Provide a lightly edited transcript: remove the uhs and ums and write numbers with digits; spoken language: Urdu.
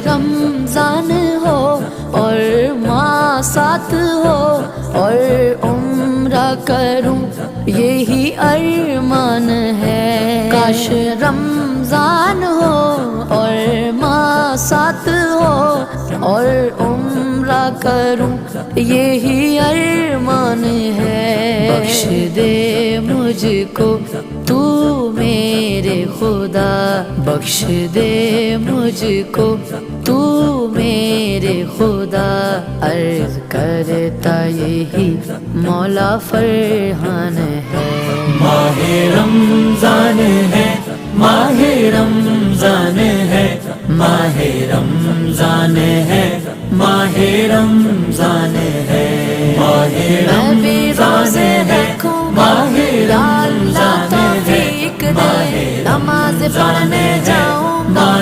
رمضان ہو اور ماں ساتھ ہو اور عمرہ کروں یہی ارمان ہے. کاش رمضان ہو اور ماں ساتھ ہو اور عمرہ کروں یہی ارمان ہے. بخش دے مجھ کو تو میرے خدا، بخش دے مجھ کو تو میرے خدا. عرض کرتا یہی مولا فرحان ہے. ماہ رمضان ہے، ماہ رمضان ہے، ماہ رمضان ہے، ماہ رمضان ہے، ماہ رمضان ہے، ماہ رمضان ہے، نماز پڑھنے